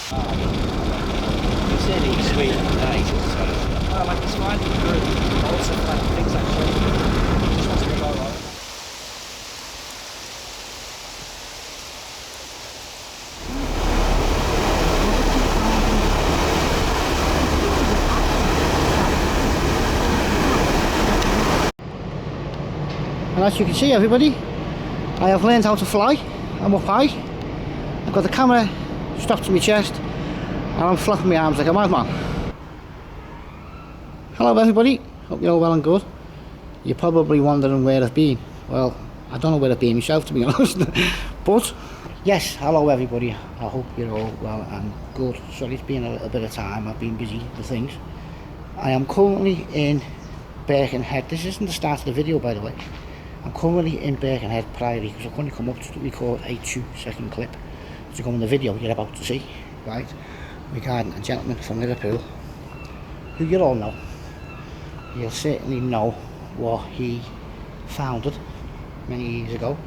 It's in East Sweden today, so I like it's fine for also like things actually. Just wants to go right. And as you can see, everybody, I have learned how to fly. I'm up high. I've got the camera strapped to my chest and I'm flapping my arms like a madman. Hello everybody, hope you're all well and good. You're probably wondering where I've been. Well, I don't know where I've been myself, to be honest. But yes, hello everybody, I hope you're all well and good. Sorry it's been a little bit of time, I've been busy with things. I am currently in Birkenhead. This isn't the start of the video, by the way. I'm currently in Birkenhead Priory because I've only come up to record a 2-second clip to go in the video you're about to see, right, regarding a gentleman from Liverpool who you all know. You'll certainly know what he founded many years ago.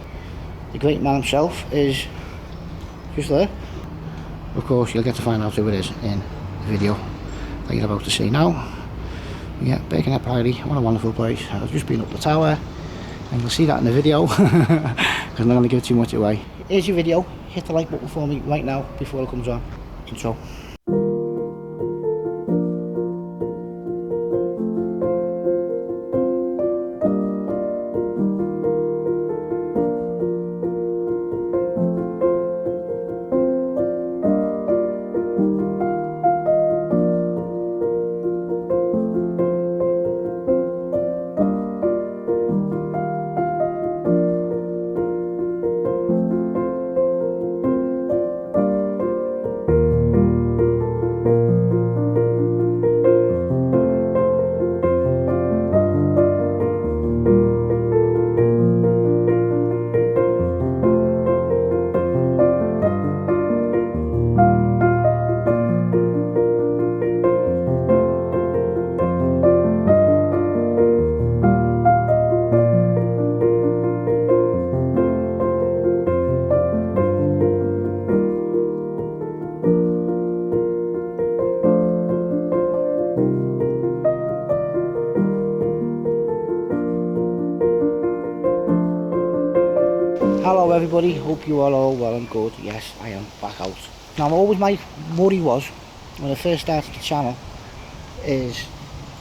The great man himself is just there. Of course, you'll get to find out who it is in the video that you're about to see now. Yeah, Birkenhead Priory, what a wonderful place. I've just been up the tower and you'll see that in the video because I'm not going to give too much away. Here's your video. Hit the like button for me right now before it comes on. Intro. Hello everybody, hope you are all well and good. Yes, I am back out. Now always my worry was, when I first started the channel, is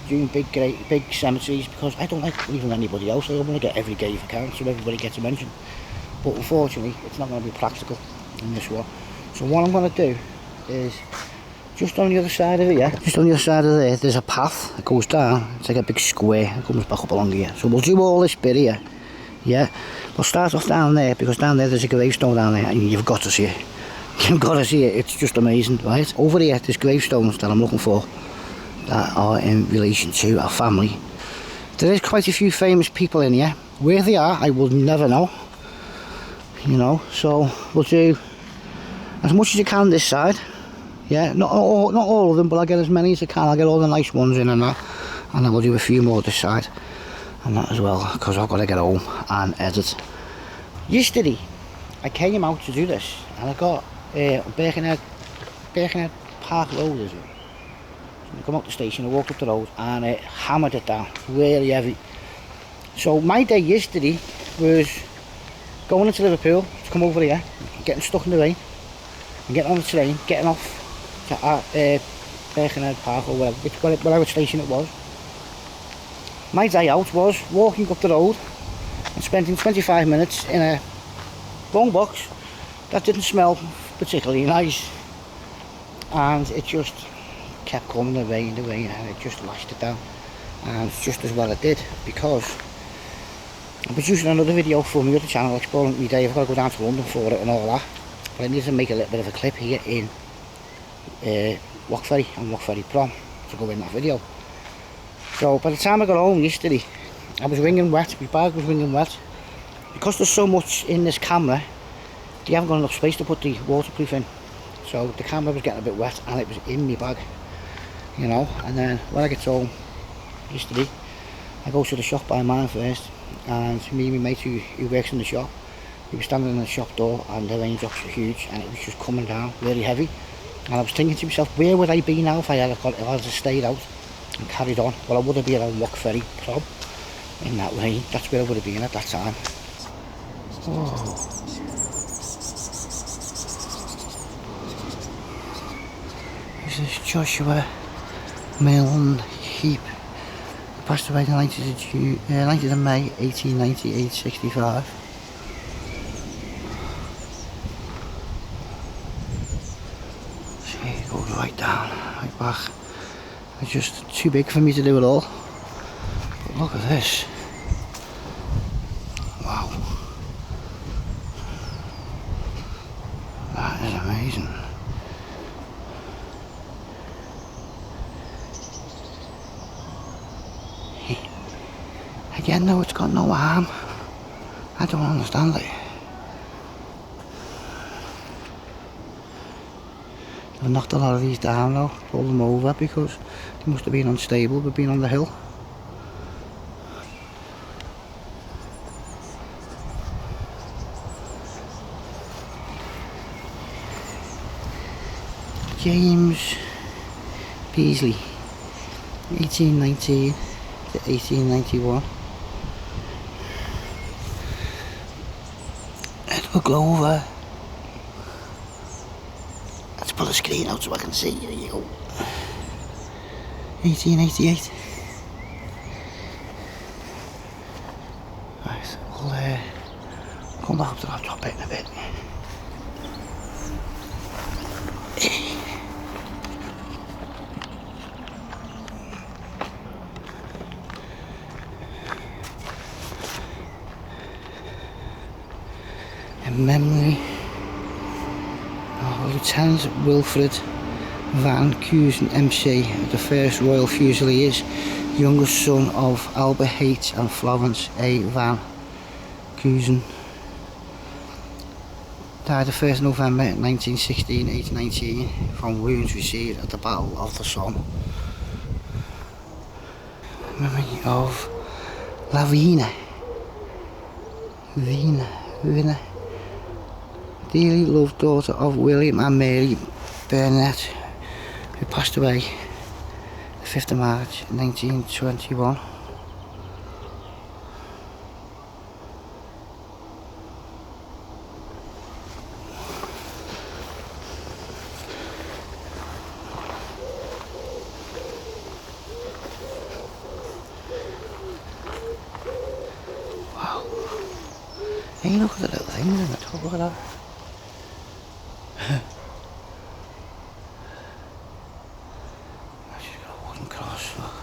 doing big cemeteries, because I don't like leaving anybody else. I want to get every grave I can so everybody gets a mention. But unfortunately, it's not going to be practical in this one. So what I'm going to do is, just on the other side of here, just on the other side of there, there's a path that goes down. It's like a big square, it comes back up along here. So we'll do all this bit here. Yeah, we'll start off down there, because down there there's a gravestone down there and you've got to see it. You've got to see it, it's just amazing, right? Over here there's gravestones that I'm looking for that are in relation to our family. There is quite a few famous people in here. Where they are, I will never know. You know, so we'll do as much as you can this side. Yeah, not all of them, but I'll get as many as I can. I'll get all the nice ones in and that. And then we'll do a few more this side. And that as well, because I've got to get home and edit. Yesterday I came out to do this and I got Birkenhead Park Road, is it? So I come out the station, I walked up the road and it hammered it down, really heavy. So my day yesterday was going into Liverpool to come over here, getting stuck in the rain, and getting on the train, getting off to Birkenhead Park or whatever station it was. My day out was walking up the road and spending 25 minutes in a bone box that didn't smell particularly nice, and it just kept coming, the rain, and it just lashed it down. And just as well it did, because I'm producing another video for my other channel exploring my day. I've got to go down to London for it and all that, but I need to make a little bit of a clip here in Lockferry and Lockferry Prom to go in that video. So by the time I got home yesterday, I was wringing wet, my bag was wringing wet. Because there's so much in this camera, they haven't got enough space to put the waterproof in. So the camera was getting a bit wet and it was in my bag, you know. And then when I get home yesterday, I go to the shop by mine first, and me and my mate who works in the shop, we were standing in the shop door and the raindrops were huge and it was just coming down really heavy. And I was thinking to myself, where would I be now if I had stayed out and carried on? Well, I would have been at a Lock Ferry pub in that rain. That's where I would have been at that time. Oh. This is Joshua Milne Heap. He passed away the 19th of May 1890, age 65. See, it goes right down, right back. It's just too big for me to do it all. But look at this. Wow. That is amazing. Again though, it's got no arm. I don't understand it. I've knocked a lot of these down now, pulled them over because they must have been unstable with being on the hill. James Beasley, 1819 to 1891. Edward Glover. Let's pull the screen out so I can see. Here you go. 1888. Right, we'll come back up to that top bit in a bit. In memory of Lieutenant Wilfred Van Cusen MC, the first Royal Fusiliers, youngest son of Albert H. and Florence A. Van Cusen. Died the 1st November 1916, age 19, from wounds received at the Battle of the Somme. Memory of Lavina. Vina. Dearly loved daughter of William and Mary Burnett, who passed away the 5th of March 1921. Wow. Hey, look at the little things in the top, look at that. She's got a wooden cross, look.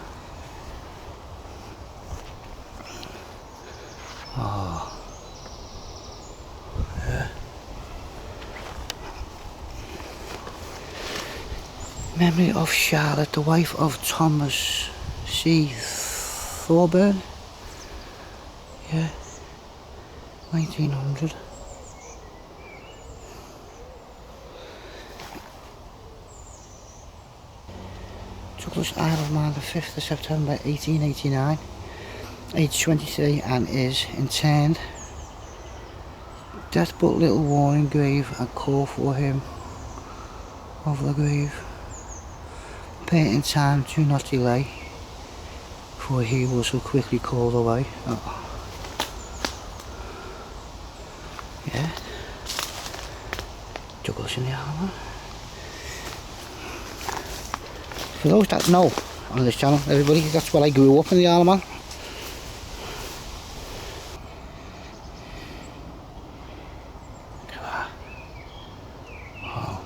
Oh. Yeah. Memory of Charlotte, the wife of Thomas C. Thorburn. Yeah. 1900. Douglas Isle of Man, the 5th of September 1889, age 23, and is interned. Death but little warning, grave and call for him over the grave. Prepare in time, do not delay, for he was so quickly called away. Oh. Yeah. Douglas in the Isle. For those that know on this channel, everybody, that's where I grew up in the Isle of Man. Look at that. Wow.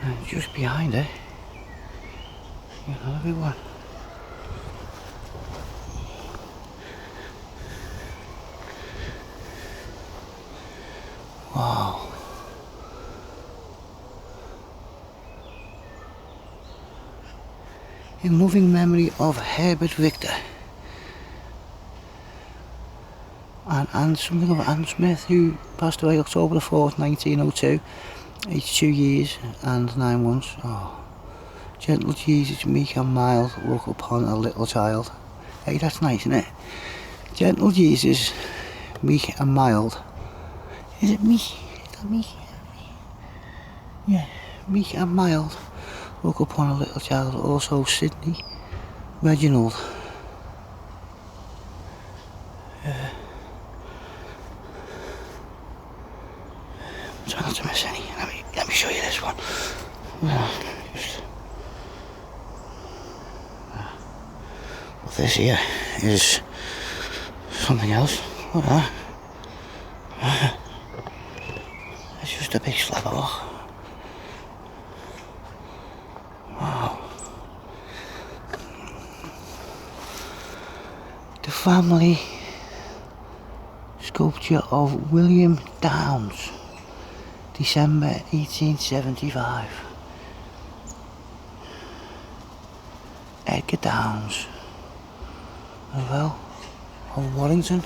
And just behind it, you know, everyone. Wow. In loving memory of Herbert Victor and something of Anne Smith, who passed away October the 4th, 1902, aged 2 years and 9 months. Oh. Gentle Jesus, meek and mild, look upon a little child. Hey, that's nice, isn't it? Gentle Jesus, meek and mild. Is it meek? Is that meek? Yeah, meek and mild. Look upon a little child, also Sydney Reginald. Try not to miss any. Let me show you this one. Well, this here is something else. What that? It's just a big slab of rock. Wow. The family sculpture of William Downes, December 1875. Edgar Downes, as well, of Warrington.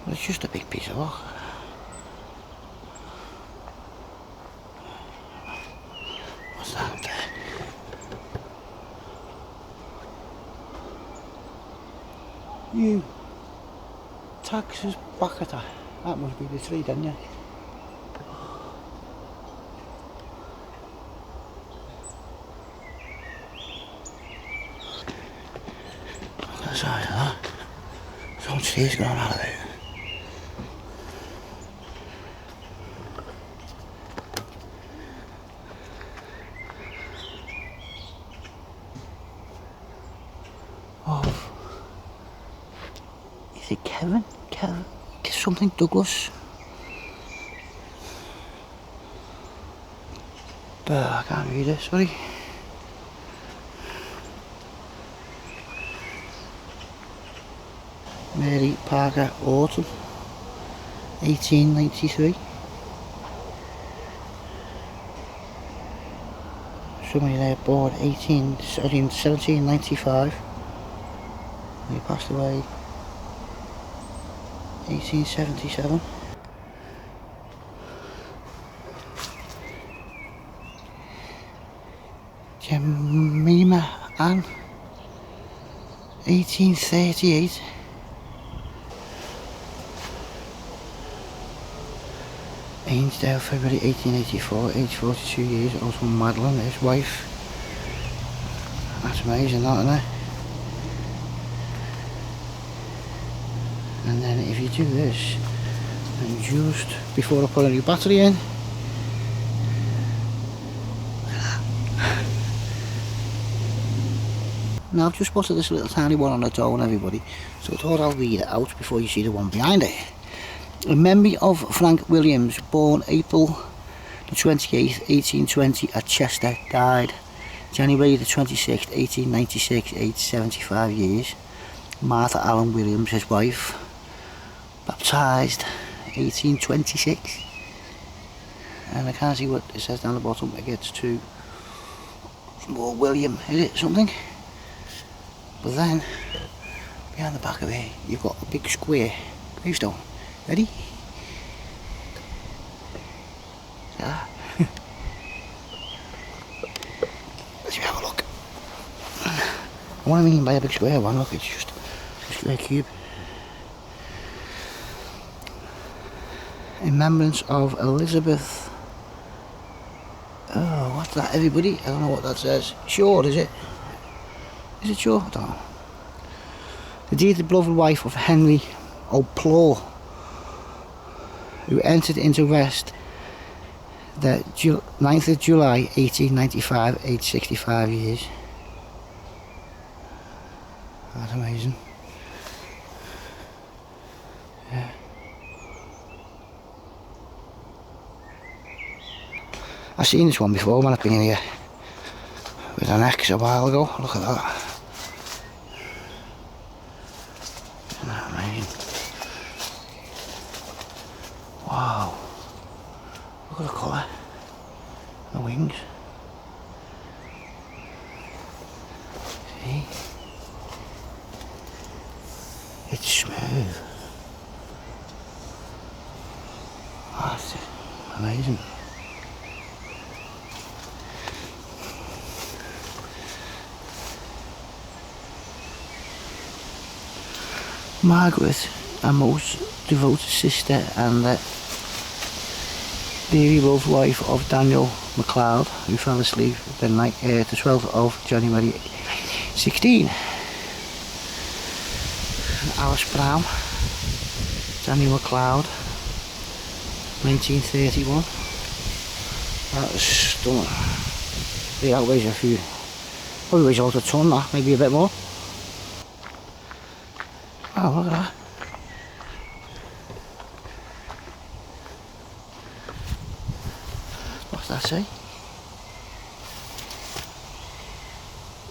But it's just a big piece of rock. What's that there? You taxes bucketer. That must be the tree, didn't you? Look at the size of that. So much trees going out of it. Is it Kevin? Something Douglas? But I can't read it, sorry. Mary Parker Autumn, 1893. Somebody there born 1795. He passed away 1877. Jemima Ann, 1838. Ainsdale, February 1884, age 42 years, also Madeline, his wife. That's amazing, that, isn't it? And then if you do this, and just before I put a new battery in, now I've just spotted this little tiny one on its own, everybody, so I thought I'll read it out before you see the one behind it. In memory of Frank Williams, born April the 28th, 1820 at Chester, died January the 26th, 1896, aged 75 years. Martha Allen Williams, his wife, baptised 1826. And I can't see what it says down the bottom. It gets to more William, is it something? But then, behind the back of it, you've got a big square gravestone. Ready? Ah. Let's have a look. What I mean by a big square one, look, it's just a square cube. In remembrance of Elizabeth. Oh, what's that, everybody? I don't know what that says. Shore, is it? Is it Shore? I don't know. The dearly beloved wife of Henry O'Plaw, who entered into rest the 9th of July 1895, aged 65 years. That's amazing. Yeah. I've seen this one before when I've been here with an ex a while ago. Look at that. Isn't that amazing? Wow. Look at the colour. The wings. See? It's smooth. That's amazing. Margaret, a most devoted sister and dearly loved wife of Daniel MacLeod, who fell asleep the 12th of January 16. Alice Brown, Daniel MacLeod, 1931. That was stunning. Yeah, that weighs a few, probably weighs about a ton, that, maybe a bit more. Oh, look at that. What's that say?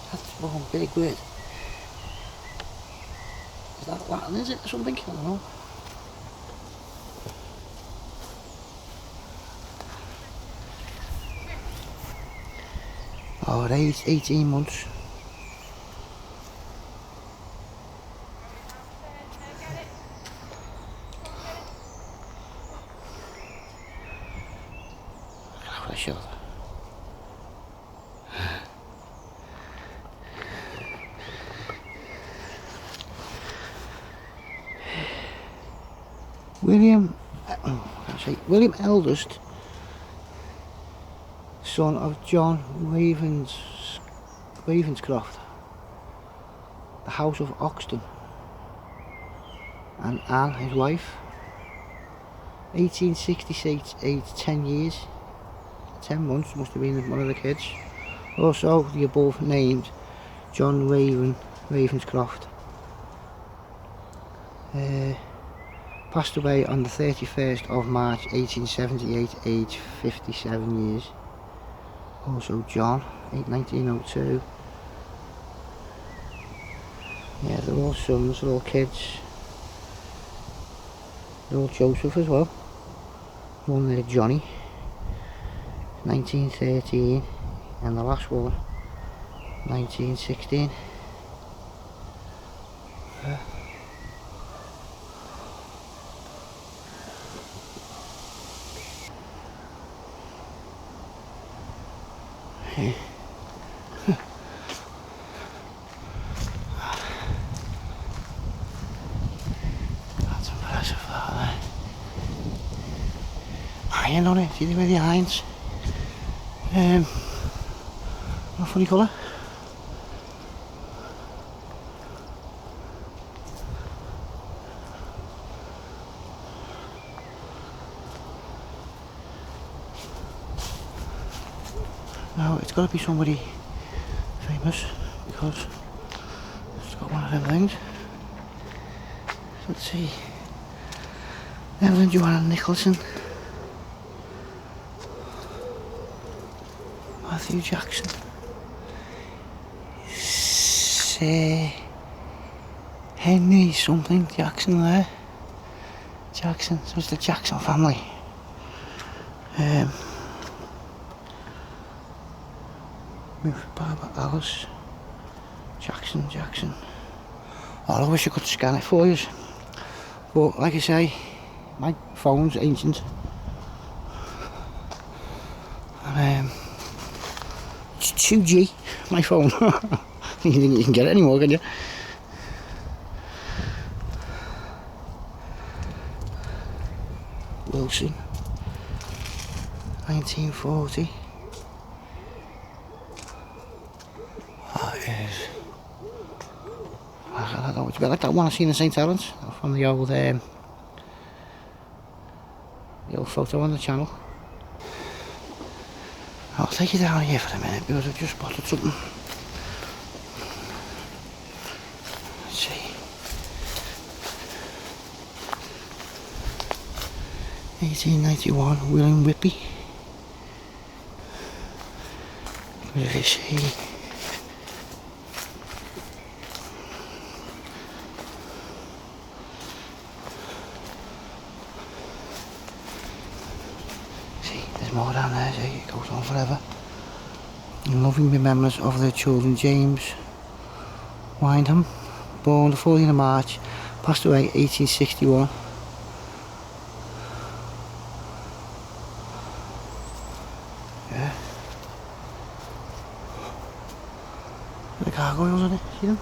That's one big word. Is that Latin, is it, or something? I don't know. Oh, 18 months. What a shot. William Eldest, son of John Ravenscroft, the House of Oxton, and Anne, his wife. 1866, aged 10 years, 10 months, must have been one of the kids. Also, the above named John Ravenscroft. Passed away on the 31st of March 1878, aged 57 years. Also John, 1902. Yeah, they're all sons, they're all kids. They're all Joseph as well. One there, Johnny, 1913, and the last one, 1916. That's impressive, that. Iron on it, see the way the irons? A funny colour. Now it's got to be somebody famous because it's got one of them things. Let's see. Evelyn Joanna Nicholson, Matthew Jackson, Sir Henry something Jackson there. Jackson, so it's the Jackson family. Barbara Alice Jackson. Oh, I wish I could scan it for you, but like I say, my phone's ancient, and it's 2G, my phone. You think you can get it anymore, can you? Wilson, 1940. I don't know, it's a bit like that one I seen in St Helens from the old photo on the channel. I'll take you down here for a minute because I've just spotted something. Let's see. 1891, William Whippy. Where is he? More down there, see, it goes on forever. In loving remembrance of their children, James Wyndham, born the 14th of March, passed away 1861. Yeah. The gargoyles on it, see them?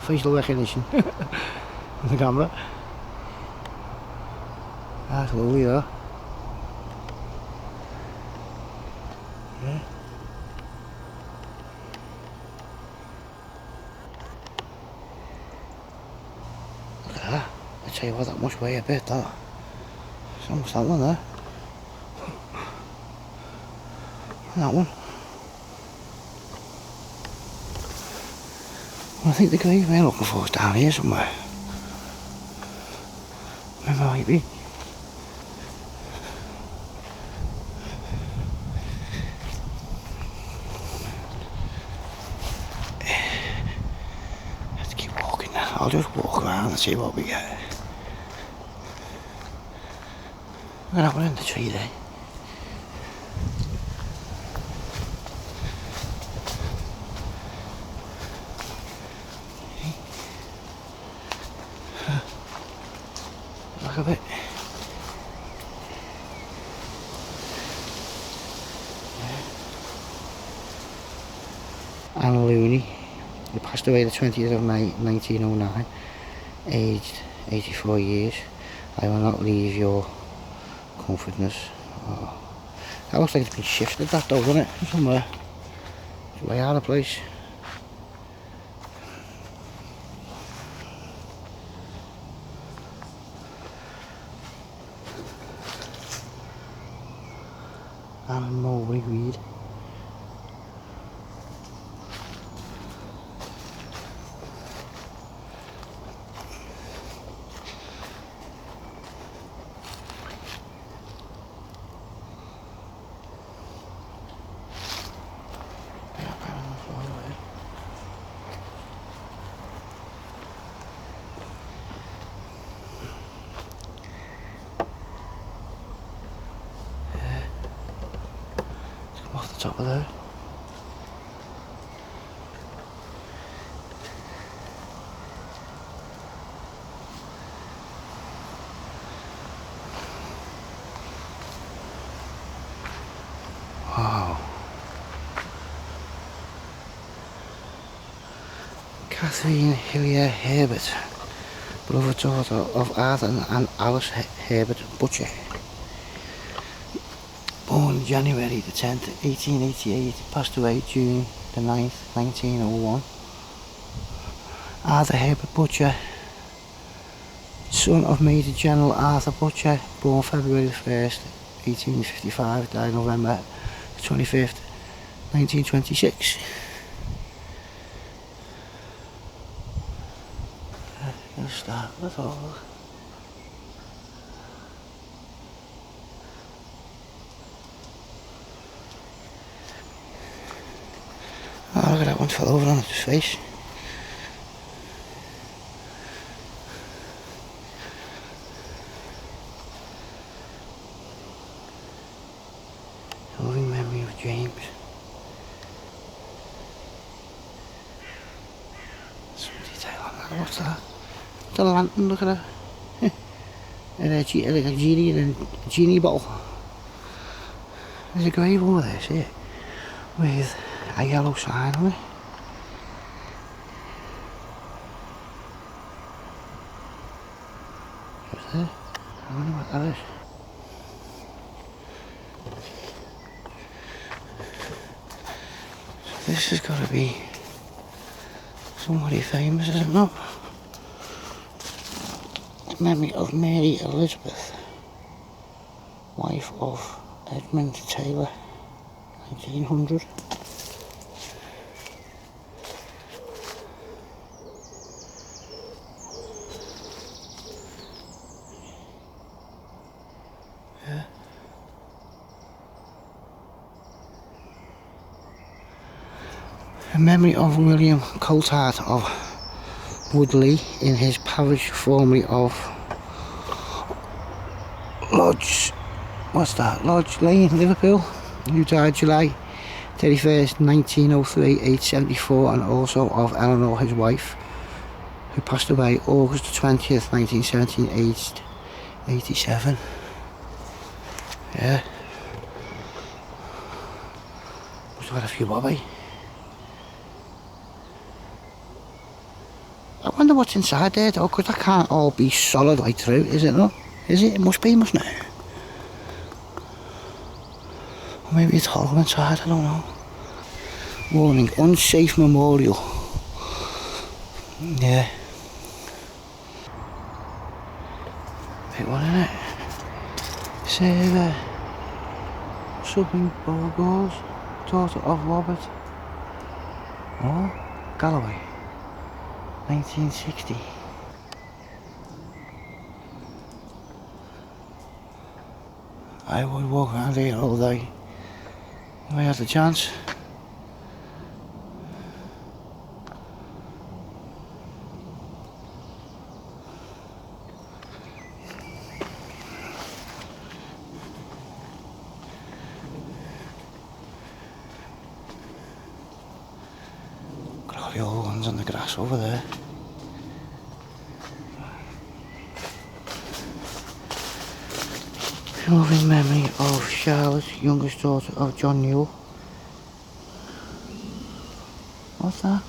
facial recognition on the camera. That's lovely though. Yeah. Look at that. I tell you what, that must weigh a bit, that. It's almost that one there. And that one. Well, I think the grave we're looking for is down here somewhere. Where might it be? Let's keep walking now. I'll just walk around and see what we get. Look at that one in the tree there. Look at it. Anna Looney, who passed away the 20th of May 1909, aged 84 years. I will not leave your comfortness. Oh. That looks like it's been shifted, that though, doesn't it? Somewhere. It's way out of place. And Mulberry Weed. Off the top of there. Wow. Catherine Hillier Herbert, beloved daughter of Arthur and Alice Herbert Butcher. Born January the 10th, 1888, passed away June the 9th, 1901. Arthur Herbert Butcher, son of Major General Arthur Butcher, born February the 1st, 1855, died November 25th, 1926. Let's start with all. Oh, look at that one fell over on its face. Loving memory of James. Some detail on that. What's that? The lantern, look at that. And like a genie in a genie bottle. There's a grave over there, see it? With a yellow sign on it. What's there? I wonder what that is. So this has got to be somebody famous, is it not? The memory of Mary Elizabeth, wife of Edmund Taylor, 1900. In memory of William Coulthard of Woodley in his parish formerly of Lodge Lane, Liverpool, who died July 31st, 1903, aged 74, and also of Eleanor, his wife, who passed away August 20th, 1917, aged 87. Yeah. Must have had a few, Bobby. I wonder what's inside there though, because that can't all be solid right through, is it not? Is it? It must be, mustn't it? Or maybe it's hollow inside, I don't know. Warning, unsafe memorial. Yeah. Big one, isn't it? Surveyor. Subbing Borgos, daughter of Robert. Oh, Galloway. 1960. I would walk around here all day if I had the chance. Look at all the old ones on the grass over there. Loving memory of Charlotte, youngest daughter of John Newell. What's that?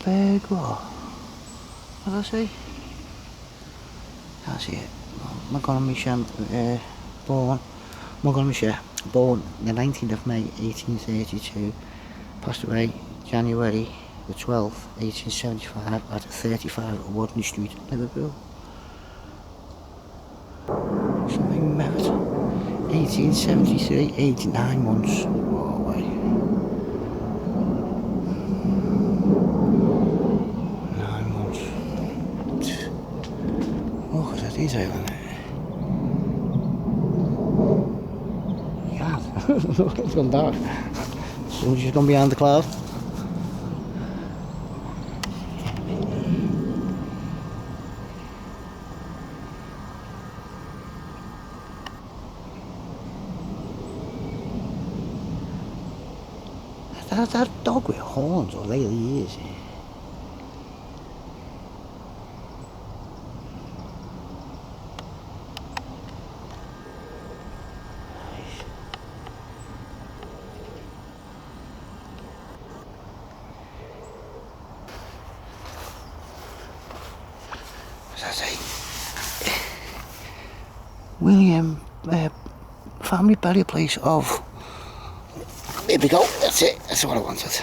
Berg what? What did I say? Can't see it. Montgomeryshire, born the 19th of May 1832, passed away January the 12th, 1875 at 35 Warden Street, Liverpool. Something merit. 1873, 89 months. Oh, away. 9 months. Look at the detail in it. God, it's gone dark. Someone's just gone behind the cloud. That dog with horns or lately ears. What's that say? William, family burial place of. There we go, that's it, that's what I wanted.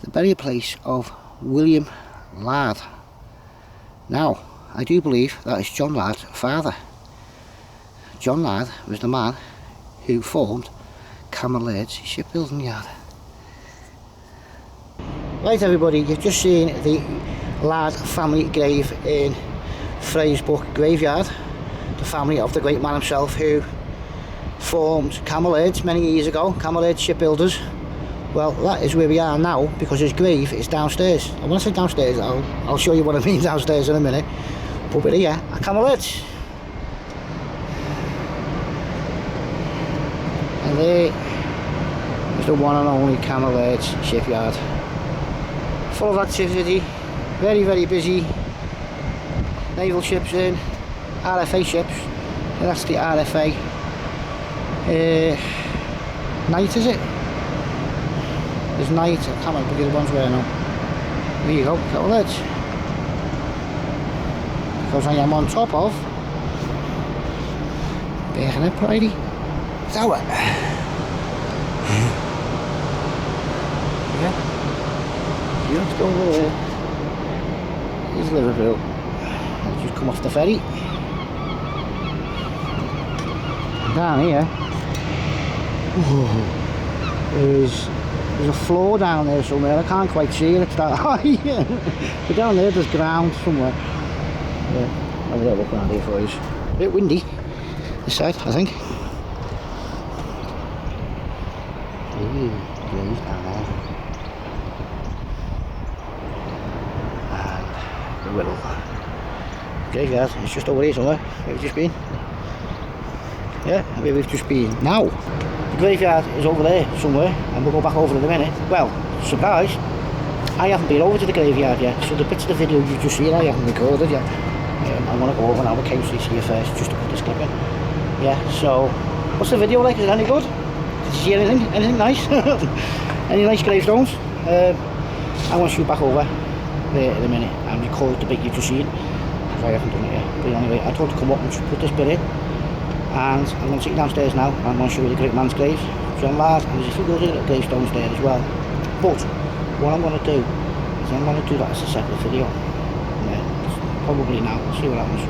The burial place of William Ladd. Now, I do believe that is John Ladd's father. John Ladd was the man who formed Camberled's shipbuilding yard. Right everybody, you've just seen the Ladd family grave in Flaybrick graveyard. The family of the great man himself who formed Camberled's many years ago, Camberled's shipbuilders. Well, that is where we are now because his grave is downstairs. And when I say downstairs, I'll show you what I mean downstairs in a minute. But we're here at Camberled's. And there is the one and only Camberled's shipyard. Full of activity, very, very busy. Naval ships in, RFA ships, and that's the RFA. Night is it? There's night, I can't remember the ones where now. There you go, Camberled's. Because I am on top of Birkenhead Fraybrick Tower. Yeah. Just over there is Liverpool. I've just come off the ferry. Down here. There's a floor down there somewhere. I can't quite see it, it's that high. But down there there's ground somewhere. Yeah, I'll have a look around here for you. A bit windy this side, I think. Graves down there. And the Wirral. Graveyard, it's just over here somewhere. Where we've just been. Yeah, where we've just been. Now, the graveyard is over there somewhere, and we'll go back over in a minute. Well, surprise, I haven't been over to the graveyard yet, so the bits of the video you just seen I haven't recorded yet. I want to go over now with Casey here first, just to put this clip in. Yeah, so, what's the video like? Is it any good? Did you see anything? Anything nice? Any nice gravestones? I want to shoot back over there in a minute and record the bit you've just seen, because I haven't done it yet. But anyway, I thought to come up and just put this bit in, and I'm going to take you downstairs now and I'm going to show you the great man's grave, John Laird, and there's a few other little gravestones there as well. But what I'm going to do is I'm going to do that as a separate video. Yeah, probably now. See what happens.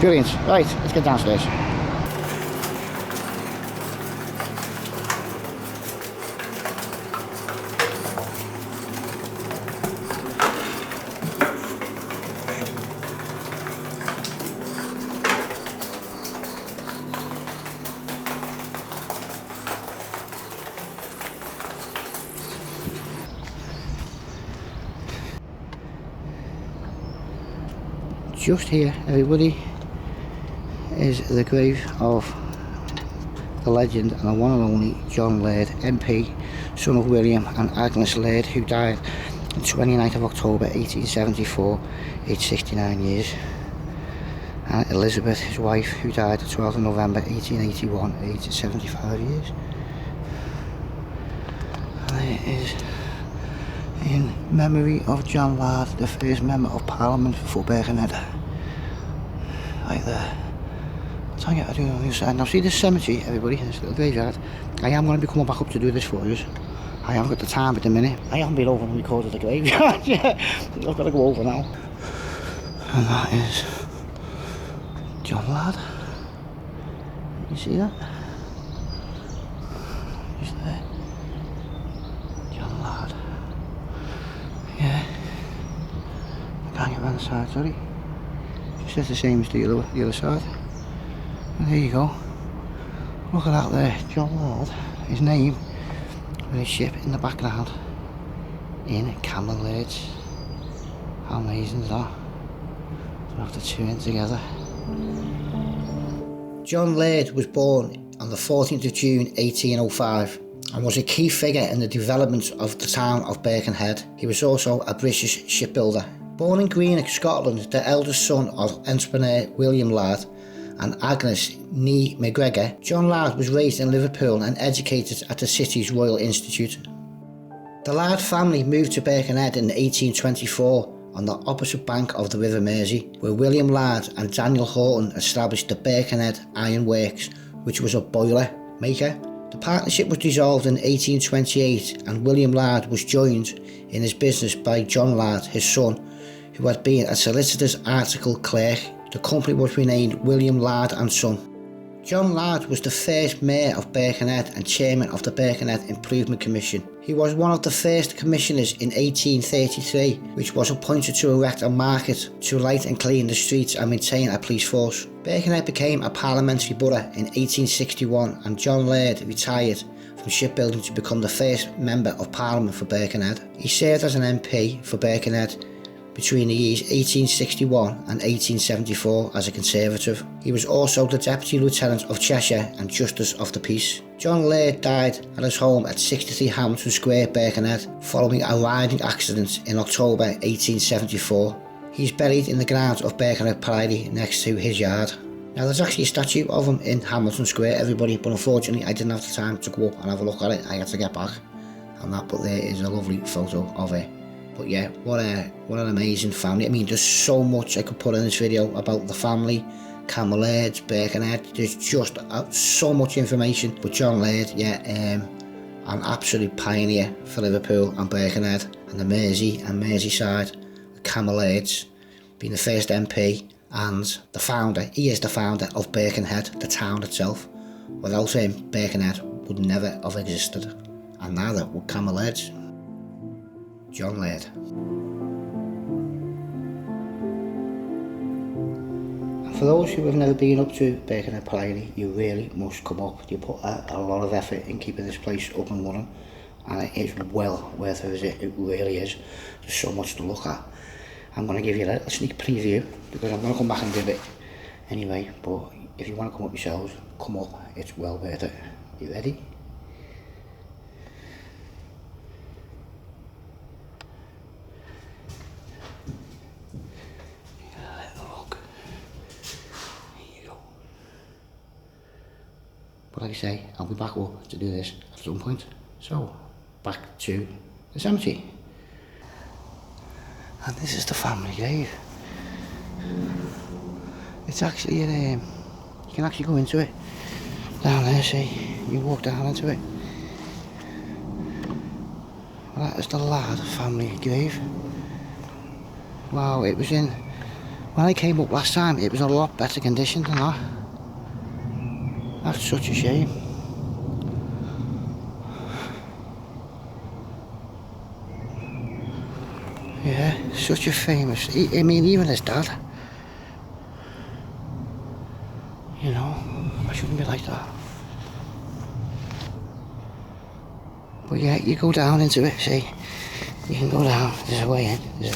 Brilliant. Right, let's get downstairs. Just here, everybody, is the grave of the legend and the one and only John Laird, MP, son of William and Agnes Laird, who died on 29th of October 1874, aged 69 years, and Elizabeth, his wife, who died on 12th of November 1881, aged 75 years. And there it is, in memory of John Laird, the first Member of Parliament for Birkenhead. Right there. Tell you what I do on the other side. Now see this cemetery, everybody, this little graveyard. I am going to be coming back up to do this for you. I haven't got the time at the minute. I haven't been over and recorded the graveyard yet. I've got to go over now. And that is John Laird. You see that? Just there. John Laird. Yeah. I can't get around the side, sorry. Just the same as the other side. And there you go. Look at that there, John Laird. His name with his ship in the background in Camel Laird's. How amazing is that? We'll have the two in together. John Laird was born on the 14th of June 1805 and was a key figure in the development of the town of Birkenhead. He was also a British shipbuilder. Born in Greenock, Scotland, the eldest son of entrepreneur William Laird and Agnes Nee McGregor, John Laird was raised in Liverpool and educated at the city's Royal Institute. The Laird family moved to Birkenhead in 1824 on the opposite bank of the River Mersey, where William Laird and Daniel Horton established the Birkenhead Iron Works, which was a boiler maker. The partnership was dissolved in 1828 and William Laird was joined in his business by John Laird, his son, who had been a solicitor's article clerk. The company was renamed William Laird and Son. John Laird was the first mayor of Birkenhead and chairman of the Birkenhead Improvement Commission. He was one of the first commissioners in 1833, which was appointed to erect a market to light and clean the streets and maintain a police force. Birkenhead became a parliamentary borough in 1861 and John Laird retired from shipbuilding to become the first Member of Parliament for Birkenhead. He served as an MP for Birkenhead between the years 1861 and 1874 as a Conservative. He was also the Deputy Lieutenant of Cheshire and Justice of the Peace. John Laird died at his home at 63 Hamilton Square, Birkenhead, following a riding accident in October 1874. He is buried in the grounds of Birkenhead Priory next to his yard. Now there's actually a statue of him in Hamilton Square, everybody, but unfortunately I didn't have the time to go up and have a look at it. I had to get back and that, but there is a lovely photo of it. But yeah, what an amazing family. I mean, there's so much I could put in this video about the family, Camel Laird's, Birkenhead. There's just so much information. But John Laird, yeah, an absolute pioneer for Liverpool and Birkenhead and the Mersey and Merseyside. Camel Laird's, being the first MP and the founder. He is the founder of Birkenhead, the town itself. Without him, Birkenhead would never have existed, and neither would Camel Laird's. John Laird. And for those who have never been up to Birkenhead Priory, you really must come up. You put a lot of effort in keeping this place up and running, and it is well worth a visit. It really is. There's so much to look at. I'm going to give you a little sneak preview because I'm going to come back and do it anyway, but if you want to come up yourselves, come up. It's well worth it. You ready? But like I say, I'll be back up to do this at some point. So, back to the cemetery. And this is the family grave. It's actually, you can actually go into it. Down there, see, you can walk down into it. Well, that is the Laird family grave. Wow, it was in, when I came up last time, it was in a lot better condition than that. That's such a shame. Yeah, such a famous, I mean, even his dad. You know, I shouldn't be like that. But yeah, you go down into it, see, you can go down, there's a way in, there's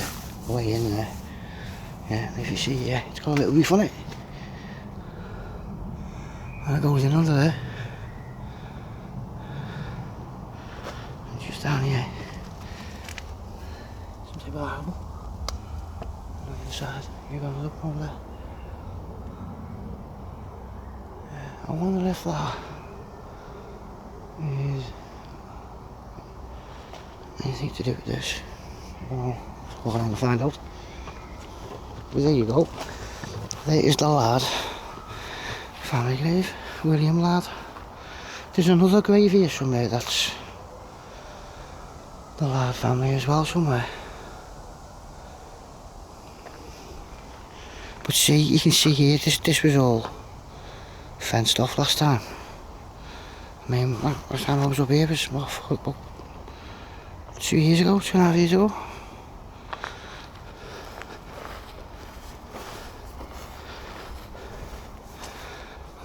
a way in there. Yeah, if you see, yeah, it's got a little reef on it. And it goes in under there. And just down here. Something about on the other side, you're going to look over there. I wonder if that is anything to do with this. I don't know. We're going to find out. But there you go. There is the Laird family grave, William Laird. There's another grave here somewhere that's the Laird family as well somewhere. But see, you can see here, this was all fenced off last time. I mean, last time I was up here was about 2 years ago, 2.5 years ago.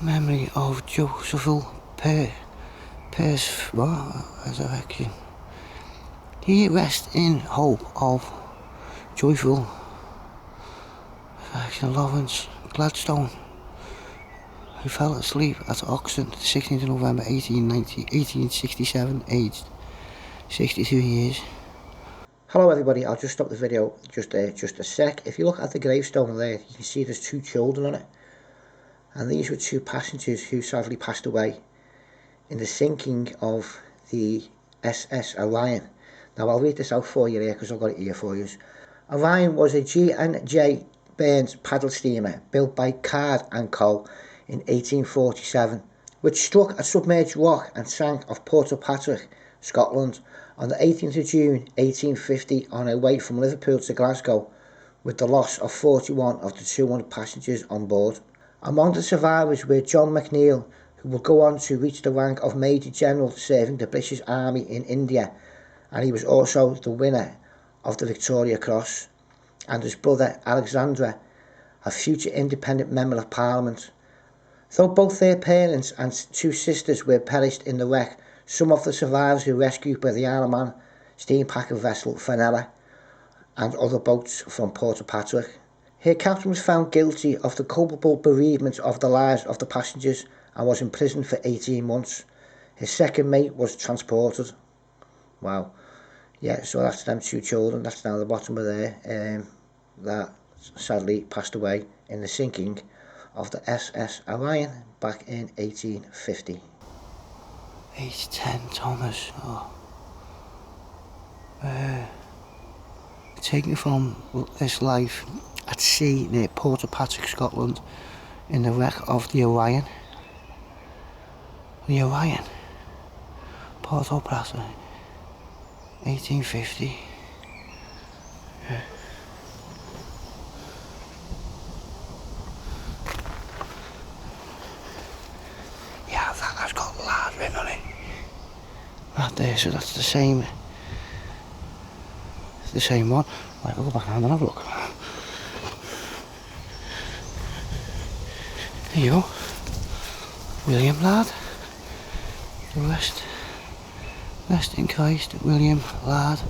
Memory of Josephine Resurrection. He rests in hope of joyful resurrection. Lawrence Gladstone, who fell asleep at Oxford the 16th of November 1867, aged 62 years. Hello everybody, I'll just stop the video just a sec. If you look at the gravestone there, you can see there's 2 children on it. And these were 2 passengers who sadly passed away in the sinking of the SS Orion. Now I'll read this out for you here because I've got it here for you. Orion was a G&J Burns paddle steamer built by Card & Co. in 1847, which struck a submerged rock and sank off Portpatrick, Scotland, on the 18th of June 1850 on her way from Liverpool to Glasgow, with the loss of 41 of the 200 passengers on board. Among the survivors were John McNeill, who would go on to reach the rank of Major General serving the British Army in India, and he was also the winner of the Victoria Cross, and his brother Alexandra, a future independent member of Parliament. Though both their parents and 2 sisters were perished in the wreck, some of the survivors were rescued by the Arman steam packet vessel Fenella and other boats from Portpatrick. Her captain was found guilty of the culpable bereavement of the lives of the passengers and was imprisoned for 18 months. His second mate was transported. Wow. Yeah, so that's them 2 children, that's down the bottom of there, that sadly passed away in the sinking of the SS Orion back in 1850. Age 10, Thomas. Oh. Taken from this life at sea near Portpatrick, Scotland, in the wreck of the Orion. The Orion. Portpatrick. 1850. Yeah, that has got Laird written on it. Right there, so that's the same. It's the same one. Right, I'll go back around and have a look. There you go. William Laird. The rest in Christ, William Laird.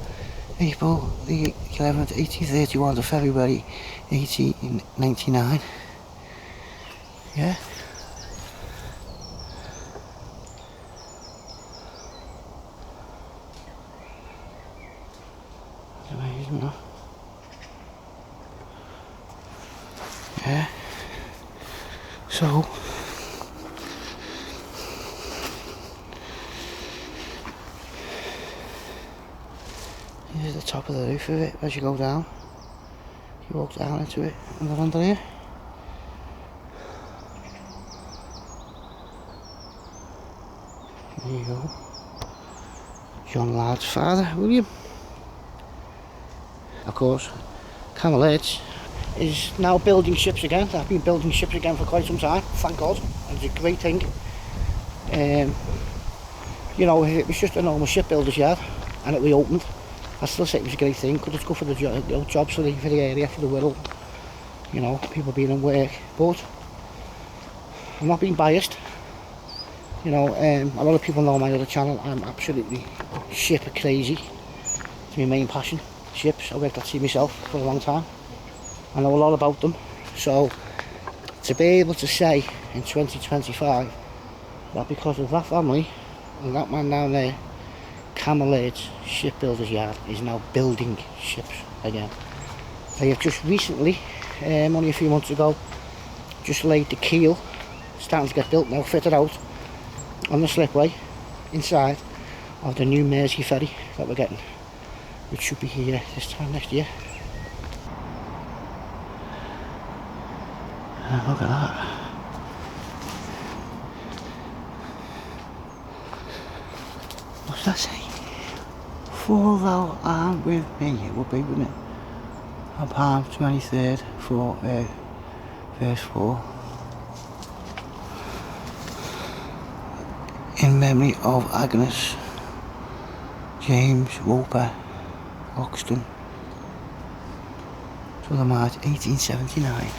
April the 11th, 1831 to February 1899. Yeah. Amazing, huh? Yeah. So Here's the top of the roof of it as you go down. You walk down into it and they're under here. There you go. John Lard's father, William. Of course, Camel Edge is now building ships again. They've been building ships again for quite some time, thank God. And it's a great thing. You know, if it was just a normal shipbuilder's yard and it reopened, I still say it was a great thing, because it's good for the jobs for the area, for the wirral. You know, people being in work. But I'm not being biased. You know, a lot of people know my other channel. I'm absolutely ship crazy. It's my main passion. Ships. I worked at sea myself for a long time. I know a lot about them. So to be able to say in 2025 that because of that family and that man down there, Camel Edge Shipbuilders Yard is now building ships again. They have just recently, only a few months ago, just laid the keel, starting to get built now, fitted out on the slipway inside of the new Mersey ferry that we're getting, which should be here this time next year. Look at that. What's that say? For thou art with me, it would be, wouldn't it? On Palm 23rd, verse 4. In memory of Agnes, James Roper, Oxton, 12th of March 1879.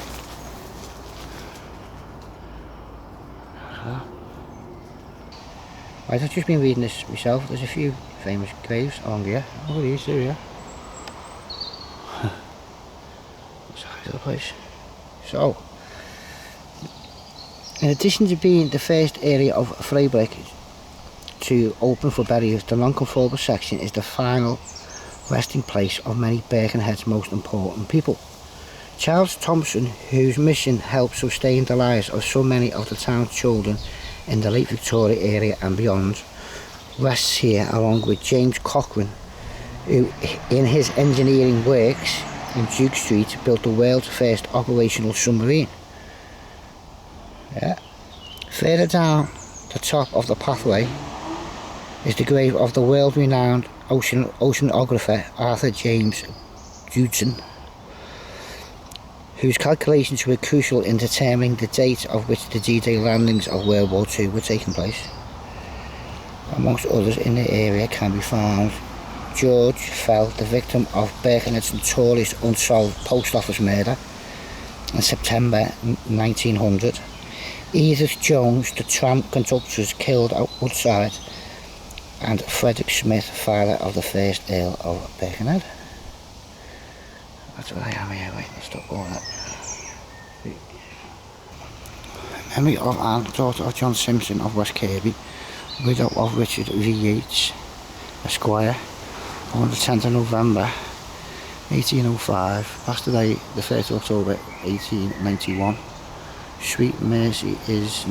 I've just been reading this myself. There's a few famous graves along here. Oh, these there, yeah. Size of the place. So, in addition to being the first area of Fraybrick to open for burials, the Nonconformist section is the final resting place of many Birkenhead's most important people. Charles Thompson, whose mission helped sustain the lives of so many of the town's children in the late Victoria area and beyond, rests here, along with James Cochrane, who in his engineering works in Duke Street built the world's first operational submarine. Yeah. Further down the top of the pathway is the grave of the world-renowned oceanographer Arthur James Judson, whose calculations were crucial in determining the date of which the D-Day landings of World War II were taking place. Amongst others in the area can be found George Fell, the victim of Birkenhead's notorious unsolved post office murder in September 1900, Edith Jones, the tram conductor killed at Woodside, and Frederick Smith, father of the first Earl of Birkenhead. That's what I am here, wait, stop going that. Memory of Anne, daughter of John Simpson of West Kirby, widow of Richard V. Yates, Esquire, on the 10th of November 1805, passed away the 1st of October 1891. Sweet Mercy is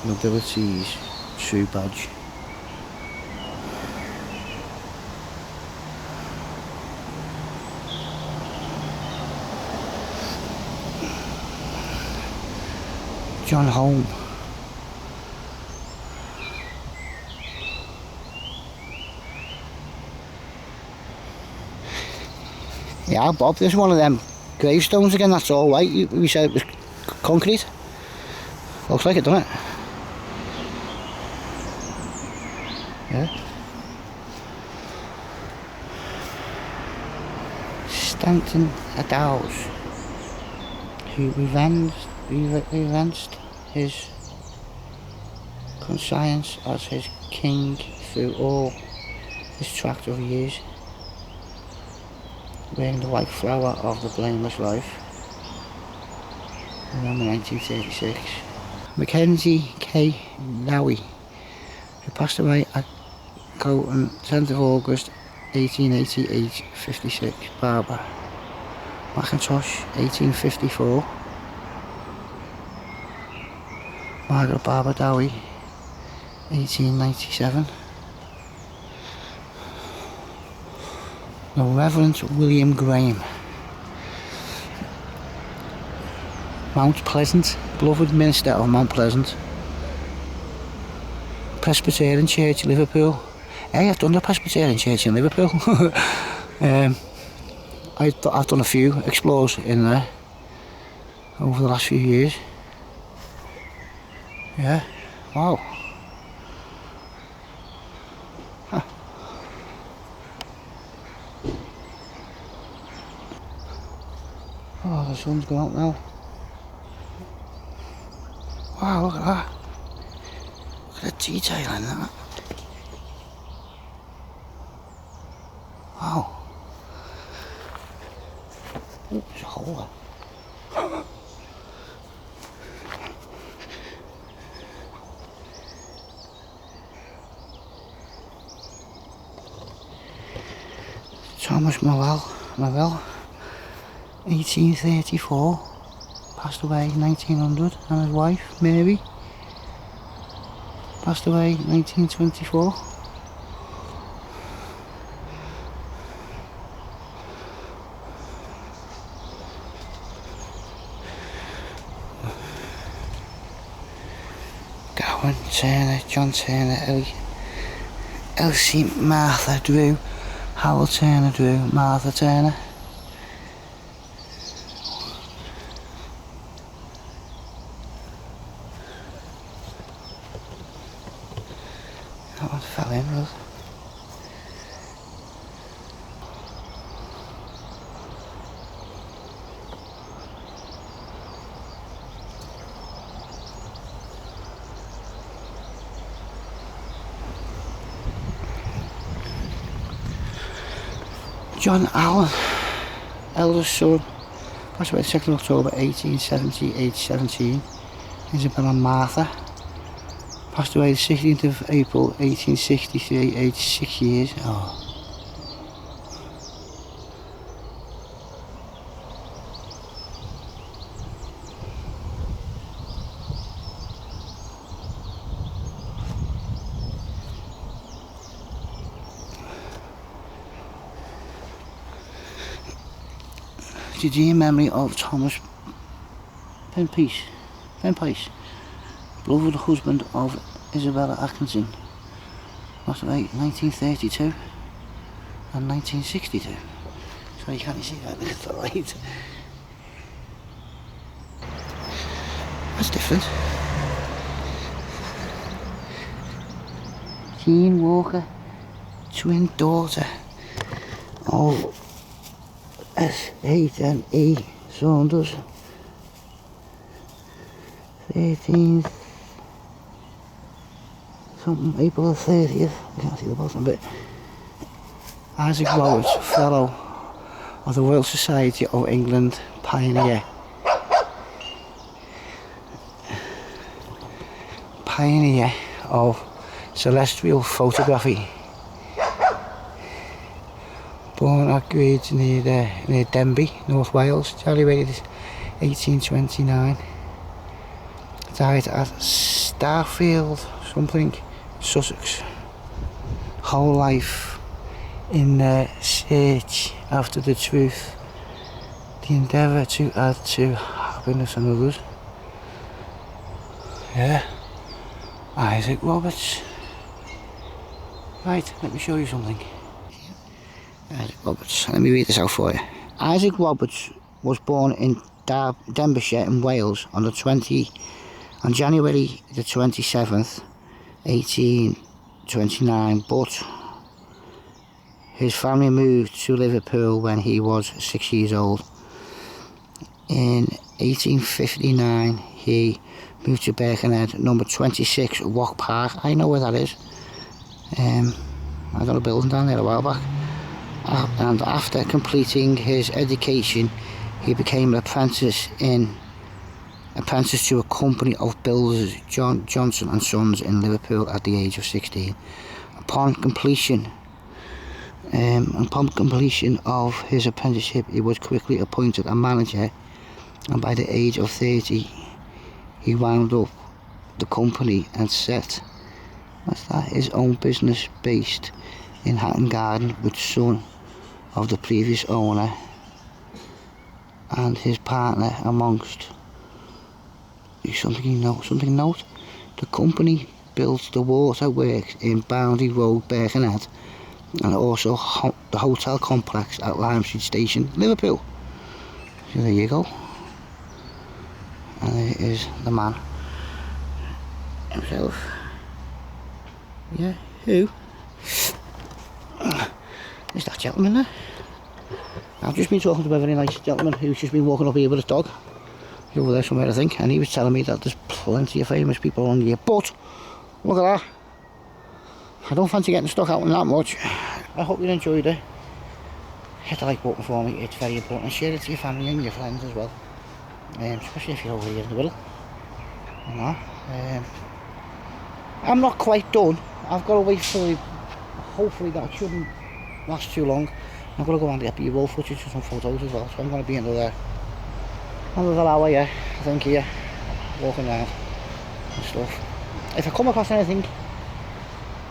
nobility's true badge. John Home. Yeah, Bob, there's one of them gravestones again, that's all white. We said it was concrete. Looks like it, doesn't it? Yeah. Stanton Adowes, who revenged his conscience as his king through all his tract of years, wearing the white flower of the blameless life. November 1936. Mackenzie K. Lowy, who passed away at Coton 10th of August 1888, 56, Barber. Macintosh 1854. Margaret Barber Dowie 1897. The Reverend William Graham. Mount Pleasant, beloved minister of Mount Pleasant. Presbyterian Church, Liverpool. Hey, I've done the Presbyterian Church in Liverpool. I've done a few explores in there over the last few years. Yeah, wow. Huh. Oh, the sun's gone out now. Wow, look at that. Look at the detail in that. Wow. Oh, there's a hole there. Thomas Morell, 1834, passed away 1900, and his wife, Mary, passed away 1924. Gowan, Turner, John Turner, Elsie, Martha Drew, Howell Turner Drew, Martha Turner. That one fell in, Ruth. John Allen, eldest son, passed away 2nd October 1870, age 17. Isabel and Martha, passed away the 16th of April 1863, age 6 years. Oh. In memory of Thomas Penpice, beloved husband of Isabella Atkinson, passed away 1932 and 1962. So you can't see that, it's the light. That's different. Jean Walker, twin daughter of S8 and E Saunders, 13th something, April the 30th, I can't see the bottom bit. Isaac Roberts, Fellow of the Royal Society of England, Pioneer of celestial photography. Born at Graves near Denbigh, North Wales, celebrated 1829. Died at Starfield, something, Sussex. Whole life in the search after the truth, the endeavour to add to happiness and others. Yeah, Isaac Roberts. Right, let me show you something. Isaac Roberts, let me read this out for you. Isaac Roberts was born in Denbighshire in Wales on January the 27th, 1829, but his family moved to Liverpool when he was 6 years old. In 1859, he moved to Birkenhead, number 26, Rock Park. I know where that is. I got a building down there a while back. And after completing his education, he became an apprentice to a company of builders, Johnson and Sons, in Liverpool at the age of 16. Upon completion of his apprenticeship, he was quickly appointed a manager, and by the age of 30, he wound up the company and set his own business based in Hatton Garden with son of the previous owner and his partner amongst something note. The company built the waterworks in Boundary Road, Birkenhead, and also the hotel complex at Lime Street Station, Liverpool. So there you go. And there is the man himself. Yeah, who? Is that gentleman there? I've just been talking to a very nice gentleman who's just been walking up here with his dog. He's over there somewhere, I think, and he was telling me that there's plenty of famous people on here. But look at that. I don't fancy getting stuck out in that much. I hope you enjoyed it. Hit the like button for me, it's very important. Share it to your family and your friends as well. Especially if you're over here in the middle. You know, I'm not quite done. I've got to wait for, hopefully that shouldn't last too long. I've got to go and get B-roll footage for some photos as well. So I'm going to be another hour, yeah, I think, here, walking around and stuff. If I come across anything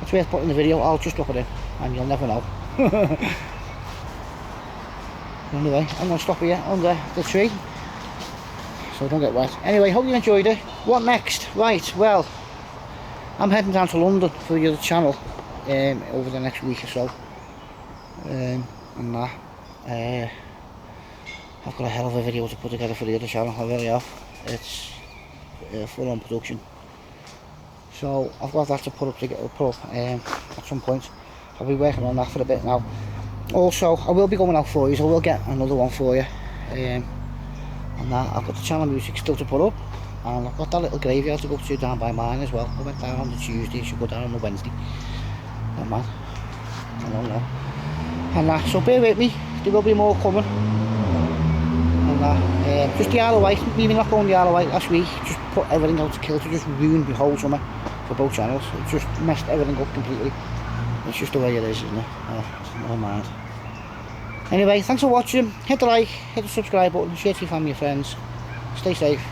that's worth putting in the video, I'll just drop it in, and you'll never know. Anyway, I'm going to stop here under the tree, so don't get wet. Anyway, hope you enjoyed it. What next? Right, well, I'm heading down to London for the other channel over the next week or so. And that. I've got a hell of a video to put together for the other channel, I really have. It's full on production. So I've got that to put up at some point. I'll be working on that for a bit now. Also, I will be going out for you, so I will get another one for you. And that, I've got the channel music still to put up, and I've got that little graveyard to go to down by mine as well. I went down on the Tuesday, I should go down on the Wednesday. Oh man, I don't know. And that, so bear with me, there will be more coming. And that, just the ROI, maybe not going the ROI last week, just put everything out to kill, to just ruin the whole summer for both channels. It just messed everything up completely. It's just the way it is, isn't it? Never mind. Anyway, thanks for watching. Hit the like, hit the subscribe button, share to your family and friends. Stay safe,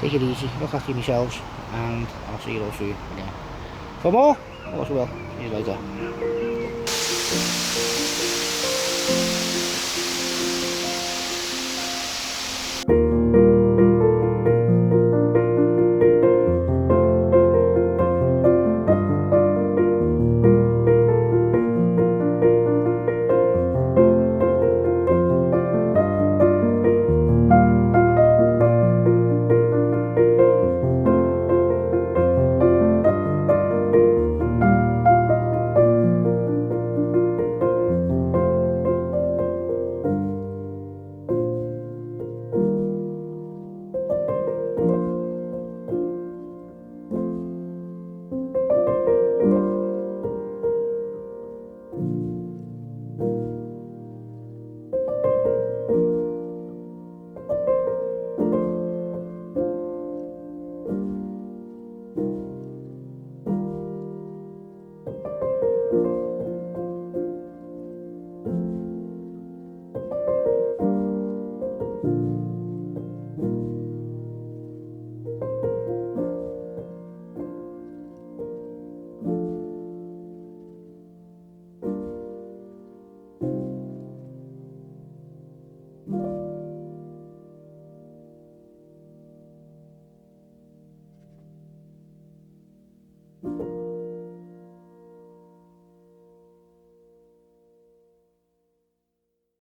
take it easy, look after yourselves, and I'll see you all soon again. For more, I also will. See you later.